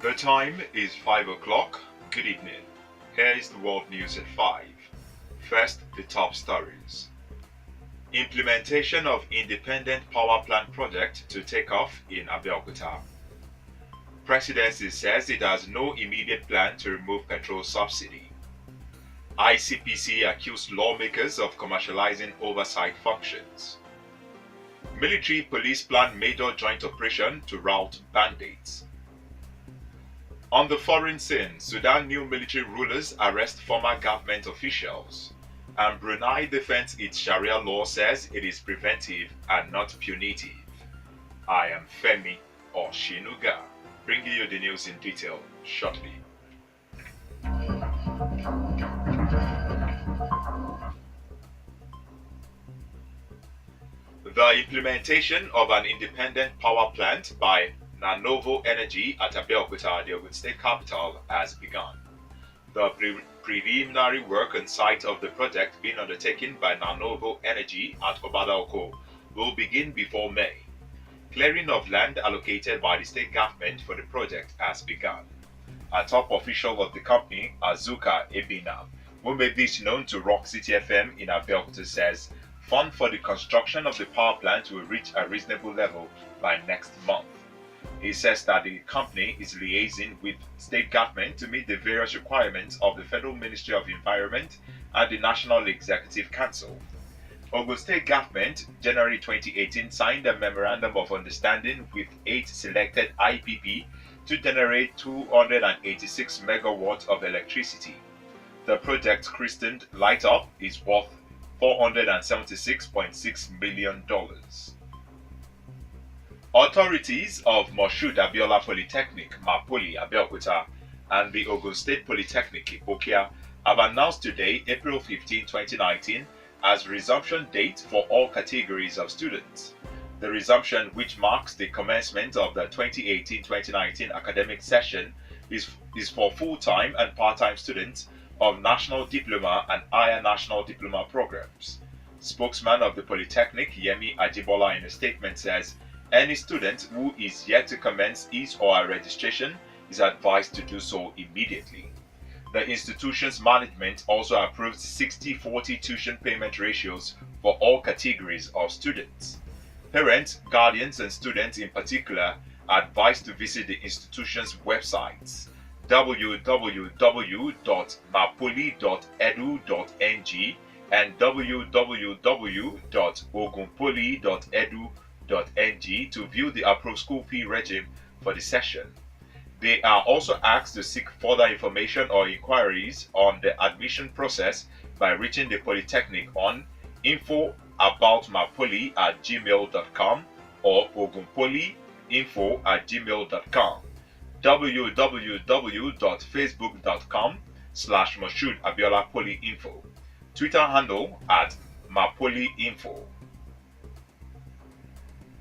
The time is 5 o'clock. Good evening. Here is the world news at 5. First, the top stories. Implementation of independent power plant project to take off in Abeokuta. Presidency says it has no immediate plan to remove petrol subsidy. ICPC accused lawmakers of commercializing oversight functions. Military police plan major joint operation to rout bandits. On the foreign scene, Sudan new military rulers arrest former government officials. And Brunei defends its Sharia law, says it is preventive and not punitive. I am Femi Oshinuga, bringing you the news in detail shortly. The implementation of an independent power plant by Nanovo Energy at Abeokuta, the Ogun State capital, has begun. The preliminary work on site of the project being undertaken by Nanovo Energy at Obadaoko will begin before May. Clearing of land allocated by the state government for the project has begun. A top official of the company, Azuka Ebina, who made this known to Rock City FM in Abeokuta, says fund for the construction of the power plant will reach a reasonable level by next month. He says that the company is liaising with state government to meet the various requirements of the Federal Ministry of Environment and the National Executive Council. Ogun State Government, January 2018, signed a Memorandum of Understanding with 8 selected IPP to generate 286 megawatts of electricity. The project, christened Light Up, is worth $476.6 million. Authorities of Moshood Abiola Polytechnic, Mapoli, Abeokuta, and the Ogun State Polytechnic, Ipokia, have announced today, April 15, 2019, as resumption date for all categories of students. The resumption, which marks the commencement of the 2018-2019 academic session, is for full-time and part-time students of National Diploma and Higher National Diploma programs. Spokesman of the Polytechnic, Yemi Ajibola, in a statement says, any student who is yet to commence his or her registration is advised to do so immediately. The institution's management also approves 60-40 tuition payment ratios for all categories of students. Parents, guardians, and students in particular are advised to visit the institution's websites www.mapoli.edu.ng and www.ogunpoli.edu.ng to view the approved school fee regime for the session. They are also asked to seek further information or inquiries on the admission process by reaching the Polytechnic on info@mapoli@gmail.com or ogunpoli.info@gmail.com, www.facebook.com/Moshood Abiola Poly Info, Twitter handle @MapoliInfo.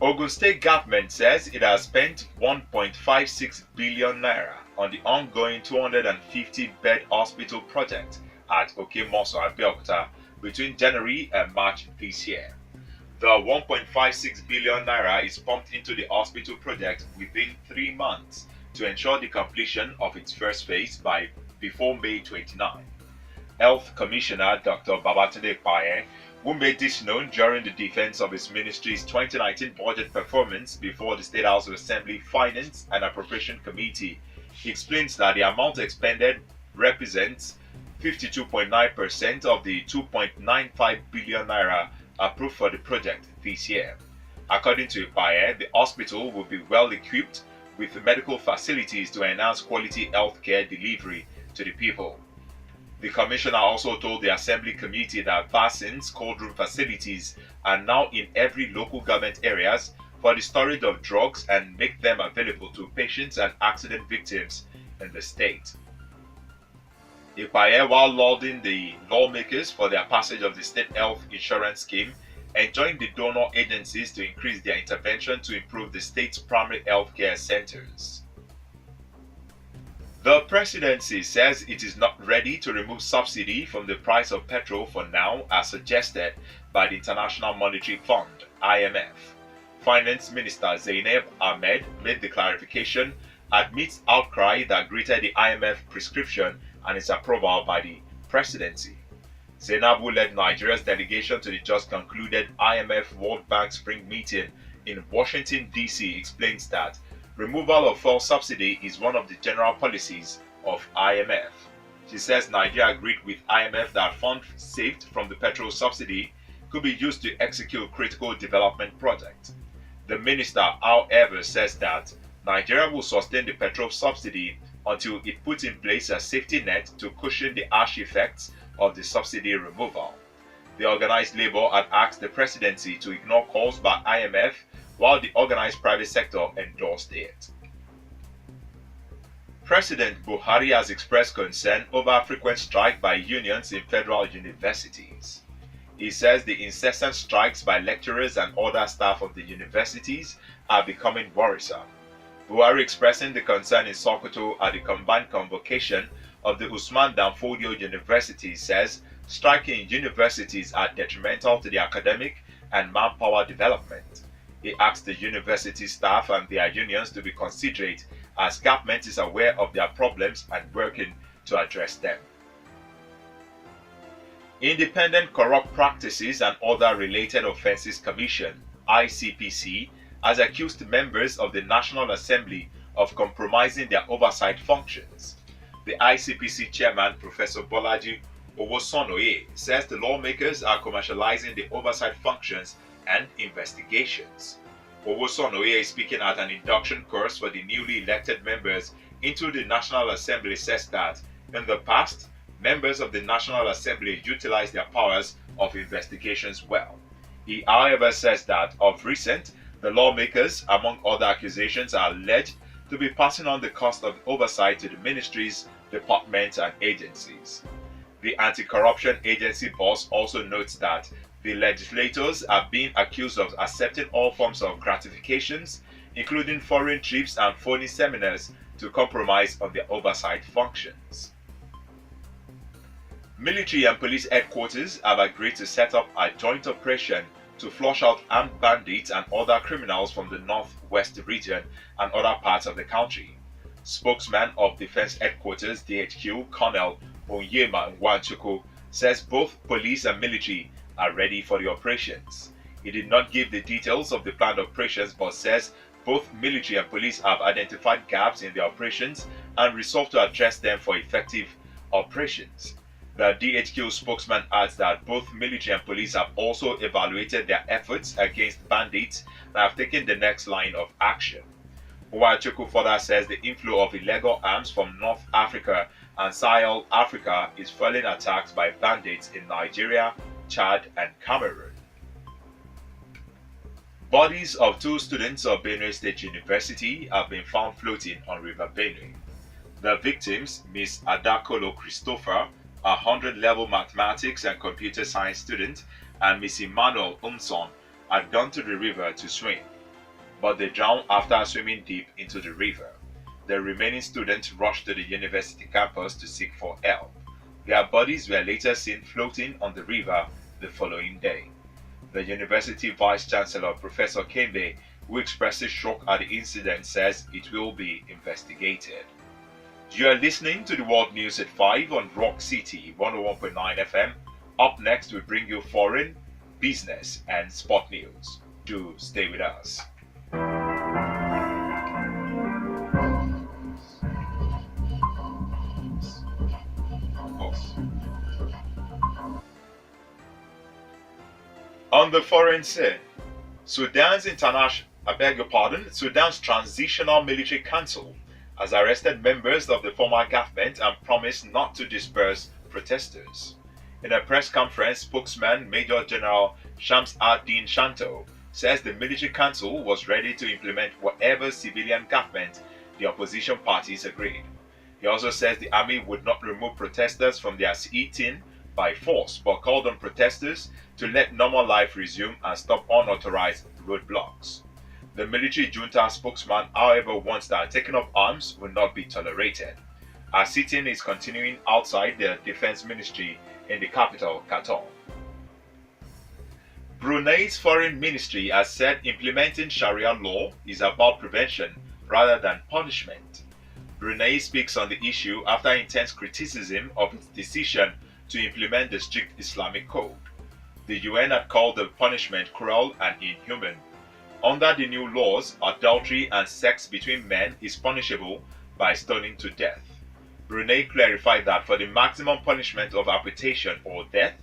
Ogun State government says it has spent 1.56 billion naira on the ongoing 250-bed hospital project at Okemoso, Abeokuta, between January and March this year. The 1.56 billion naira is pumped into the hospital project within 3 months to ensure the completion of its first phase before May 29. Health Commissioner Dr. Babatunde Paye, who made this known during the defense of his ministry's 2019 budget performance before the State House of Assembly Finance and Appropriation Committee, explains that the amount expended represents 52.9% of the 2.95 billion naira approved for the project this year. According to Paye, the hospital will be well equipped with medical facilities to enhance quality healthcare delivery to the people. The commissioner also told the Assembly Committee that vaccines, cold room facilities are now in every local government areas for the storage of drugs and make them available to patients and accident victims in the state. Ipaye, while lauding the lawmakers for their passage of the State Health Insurance Scheme, enjoined the donor agencies to increase their intervention to improve the state's primary health care centers. The presidency says it is not ready to remove subsidy from the price of petrol for now, as suggested by the International Monetary Fund, IMF. Finance Minister Zainab Ahmed made the clarification amidst outcry that greeted the IMF prescription and its approval by the presidency. Zainabu led Nigeria's delegation to the just concluded IMF World Bank Spring meeting in Washington, D.C. explains that removal of fuel subsidy is one of the general policies of IMF. She says Nigeria agreed with IMF that funds saved from the petrol subsidy could be used to execute critical development projects. The minister, however, says that Nigeria will sustain the petrol subsidy until it puts in place a safety net to cushion the harsh effects of the subsidy removal. The organized labor had asked the presidency to ignore calls by IMF while the organized private sector endorsed it. President Buhari has expressed concern over frequent strike by unions in federal universities. He says the incessant strikes by lecturers and other staff of the universities are becoming worrisome. Buhari expressing the concern in Sokoto at the combined convocation of the Usman Danfodio University says striking universities are detrimental to the academic and manpower development. He asked the university staff and their unions to be considerate as government is aware of their problems and working to address them. Independent Corrupt Practices and Other Related Offences Commission (ICPC) has accused members of the National Assembly of compromising their oversight functions. The ICPC chairman, Professor Bolaji Owosonoye, says the lawmakers are commercializing the oversight functions and investigations. Owosonoye, speaking at an induction course for the newly elected members into the National Assembly, says that in the past, members of the National Assembly utilized their powers of investigations well. He, however, says that of recent, the lawmakers, among other accusations, are alleged to be passing on the cost of oversight to the ministries, departments, and agencies. The Anti-Corruption Agency boss also notes that the legislators are being accused of accepting all forms of gratifications, including foreign trips and phony seminars, to compromise on their oversight functions. Military and police headquarters have agreed to set up a joint operation to flush out armed bandits and other criminals from the northwest region and other parts of the country. Spokesman of Defense Headquarters DHQ, Colonel Onyema Nwanchukwu, says both police and military are ready for the operations. He did not give the details of the planned operations but says both military and police have identified gaps in their operations and resolved to address them for effective operations. The DHQ spokesman adds that both military and police have also evaluated their efforts against bandits and have taken the next line of action. Nwachukwu further says the inflow of illegal arms from North Africa and Sahel Africa is fueling attacks by bandits in Nigeria, Chad, and Cameroon. Bodies of two students of Benue State University have been found floating on River Benue. The victims, Ms. Adakolo Christopher, a 100-level mathematics and computer science student, and Ms. Emmanuel Umson, had gone to the river to swim, but they drowned after swimming deep into the river. The remaining students rushed to the university campus to seek for help. Their bodies were later seen floating on the river the following day. The university vice-chancellor, Professor Kembe, who expresses shock at the incident, says it will be investigated. You are listening to the World News at 5 on Rock City 101.9 FM. Up next, we bring you foreign, business, and sport news. Do stay with us. On the foreign scene, Sudan's Transitional Military Council has arrested members of the former government and promised not to disperse protesters. In a press conference, spokesman Major General Shams ad-Din Shanto says the military council was ready to implement whatever civilian government the opposition parties agreed. He also says the army would not remove protesters from their seating by force, but called on protesters to let normal life resume and stop unauthorized roadblocks. The military junta spokesman, however, wants that taking of arms will not be tolerated. A sitting is continuing outside the defense ministry in the capital, Khartoum. Brunei's foreign ministry has said implementing Sharia law is about prevention rather than punishment. Brunei speaks on the issue after intense criticism of its decision to implement the strict Islamic code. The UN had called the punishment cruel and inhuman. Under the new laws, adultery and sex between men is punishable by stoning to death. Brunei clarified that for the maximum punishment of amputation or death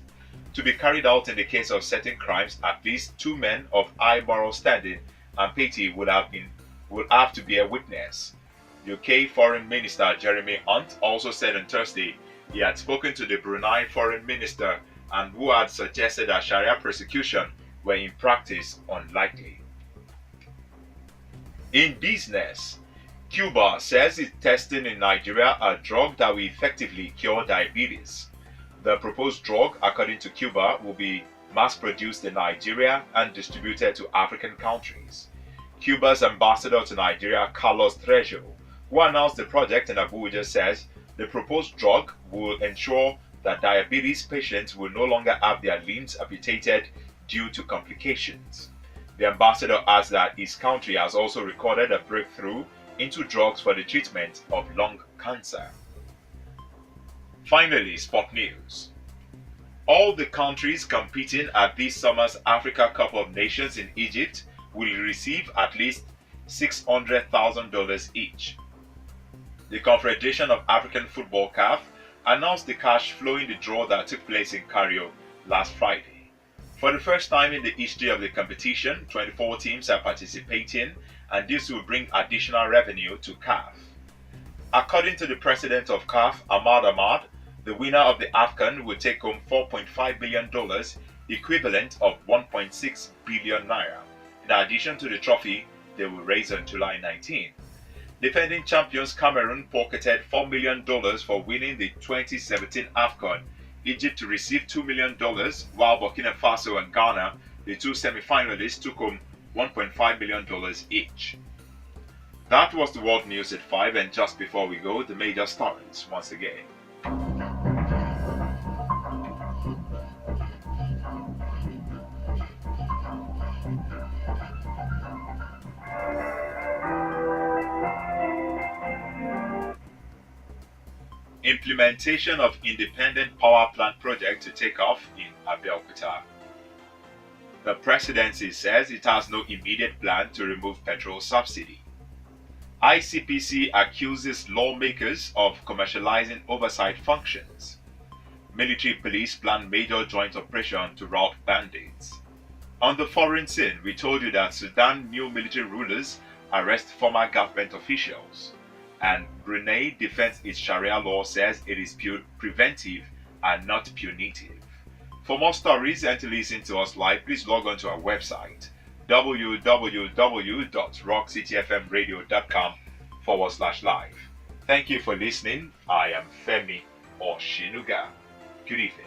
to be carried out in the case of certain crimes, at least two men of high moral standing and piety would have to be a witness. UK Foreign Minister Jeremy Hunt also said on Thursday he had spoken to the Brunei Foreign Minister and who had suggested that Sharia prosecution were in practice unlikely. In business, Cuba says it's testing in Nigeria a drug that will effectively cure diabetes. The proposed drug, according to Cuba, will be mass-produced in Nigeria and distributed to African countries. Cuba's ambassador to Nigeria, Carlos Trejo, who announced the project in Abuja, says the proposed drug will ensure that diabetes patients will no longer have their limbs amputated due to complications. The ambassador adds that his country has also recorded a breakthrough into drugs for the treatment of lung cancer. Finally, sport news. All the countries competing at this summer's Africa Cup of Nations in Egypt will receive at least $600,000 each. The Confederation of African Football (CAF) announced the cash flowing the draw that took place in Cairo last Friday. For the first time in the history of the competition, 24 teams are participating, and this will bring additional revenue to CAF. According to the president of CAF, Ahmad Ahmad, the winner of the AFCON will take home $4.5 billion, equivalent of 1.6 billion naira, in addition to the trophy they will raise on July 19. Defending champions Cameroon pocketed $4 million for winning the 2017 AFCON. Egypt received $2 million, while Burkina Faso and Ghana, the two semi-finalists, took home $1.5 million each. That was the world news at 5, and just before we go, the major stories once again. Implementation of independent power plant project to take off in Abeokuta. The presidency says it has no immediate plan to remove petrol subsidy. ICPC accuses lawmakers of commercializing oversight functions. Military police plan major joint operation to rout bandits. On the foreign scene, we told you that Sudan new military rulers arrest former government officials. And Brunei defends its Sharia law, says it is preventive and not punitive. For more stories and to listen to us live, please log on to our website www.rockcityfmradio.com/live. Thank you for listening. I am Femi Oshinuga. Good evening.